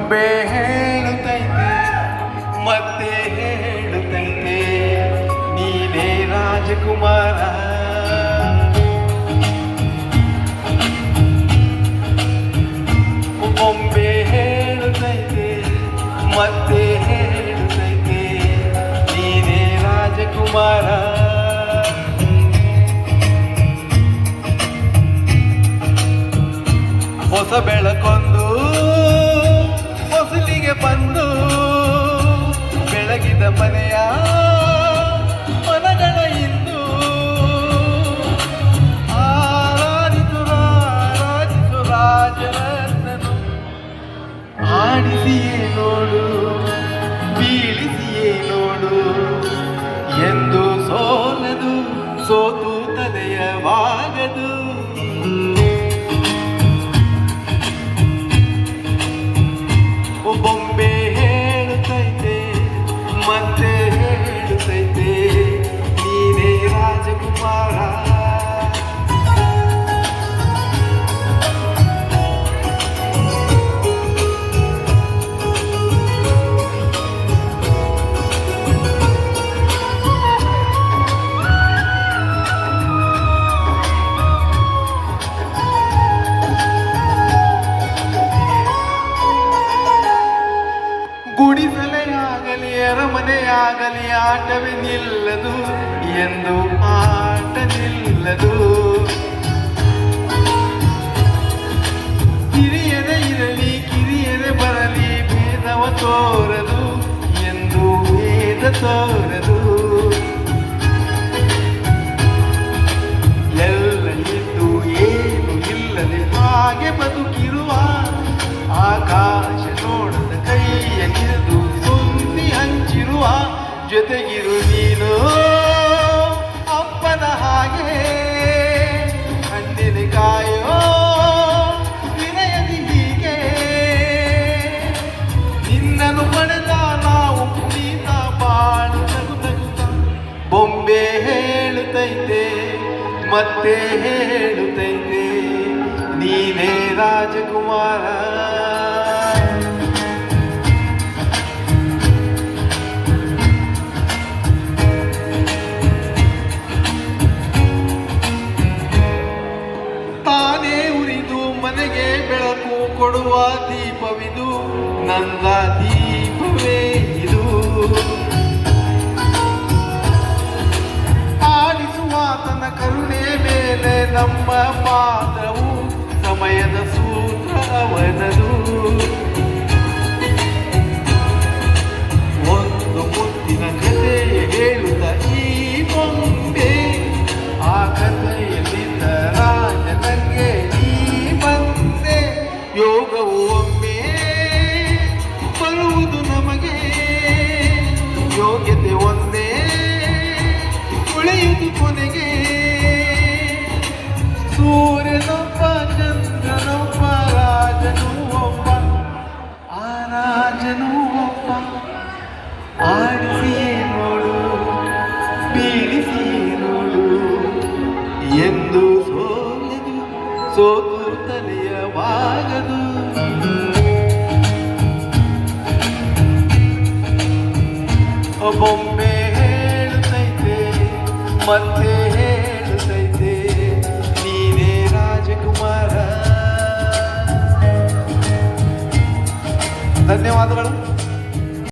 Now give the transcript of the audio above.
ಬೊಂಬೆ ಹೇಳುತ್ತೈತೆ ಮತ್ತೆ ಹೇಳುತ್ತೈತೆ ನೀನೇ ರಾಜಕುಮಾರ. ಬೊಂಬೆ ಹೇಳುತ್ತೈತೆ ಮತ್ತೆ ಹೇಳುತ್ತೈತೆ ನೀನೇ ರಾಜಕುಮಾರ. ಹೊಸ ಬೆಳಕೊಂದು ಹೊಸಲಿಗೆ ಬಂದು ಬೆಳಗಿದ ಮನೆಯ ಮನಗಳ ಇಂದು ಆರಾಧಿಸು ರಾರಾಜಿಸು ರಾಜರತ್ನನು. ಆಡಿಸಿಯೇ ನೋಡು ಬೀಳಿಸಿಯೇ ನೋಡು ಎಂದು ಸೋಲದು ಸೋತು ತಲೆಯವಾಗದು. ಬೊಂಬೆ ಹೇಳುತ್ತೈತೆ ಮತ್ತೆ ಹೇಳುತ್ತೈತೆ ನೀನೇ ರಾಜಕುಮಾರ. ಗುಡಿಸಲೇ ಆಗಲಿ ಅರಮನೆಯಾಗಲಿ ಆಟವೇ ನಿಲ್ಲದು ಎಂದು ಆಟ ನಿಲ್ಲದು. ಹಿರಿಯರೇ ಇರಲಿ ಕಿರಿಯರೇ ಬರಲಿ ಭೇದವ ತೋರದು ಎಂದು ಭೇದ ತೋರದು. ಎಲ್ಲ ಇದ್ದು ಏನು ಇಲ್ಲದೆ ಹಾಗೆ ಬದುಕಿರುವ ಆಕಾಶ ನೋಡದ ಕೈಯ ಹಿಡಿದು ಸುದ್ದಿ ಹಂಚಿರುವ ಜೊತೆಗಿರು ನೀನು ಅಪ್ಪನ ಹಾಗೆ ಹಣ್ಣಿನ ಕಾಯೋ ವಿನಯದಿ ಹೀಗೆ ನಿನ್ನನ್ನು ಪಡೆದ ನಾವು ಪುನೀತ ಬಾಳು ನಗು ನಗುತ್ತ. ಬೊಂಬೆ ಹೇಳುತ್ತೈತೆ ಮತ್ತೆ ಹೇಳುತ್ತೈತೆ ನೀನೇ ರಾಜಕುಮಾರ. ತಾನೇ ಉರಿದು ಮನೆಗೆ ಬೆಳಕು ಕೊಡುವ ದೀಪವಿದು ನನ್ನ ದೀಪವೇ ಇದು. ಆಡಿಸುವ ತನ್ನ ಕರುಣೆ ಮೇಲೆ ನಮ್ಮ ಪಾತ್ರವು ಸಮಯದ ಸೂತ್ರ ಅವನದು. ಒಂದು ಮುತ್ತಿನ ಕಥೆ ಹೇಳುತ್ತ ಈ ಬೊಂಬೆ ಆ ಕಥೆಯಲ್ಲಿದ್ದ ರಾಜನಿಗೆ ನೀ ಬಂದೆ. ಯೋಗವು ಒಮ್ಮೆ ಬರುವುದು ನಮಗೆ ಯೋಗ್ಯತೆ ಒಂದೇ ಉಳಿಯುವುದು ಕೊನೆಗೆ. ಸೂರ್ಯನೊಬ್ಬ ಚಂದ್ರನೊಬ್ಬ ರಾಜನೂ ಒಬ್ಬ ಆ ರಾಜನೂ ಒಬ್ಬ. ಆಡಿಸಿಯೇ ನೋಡು ಬೀಳಿಸಿಯೇ ನೋಡು ಎಂದು ಸೋಲದು ಸೋತು ತಲೆಯವಾಗದು. ಬೊಂಬೆ ಹೇಳುತ್ತೈತೆ ಮತ್ತೆ ಹೇಳುತ್ತೈತೆ ನೀನೇ ರಾಜಕುಮಾರ. ಧನ್ಯವಾದಗಳು.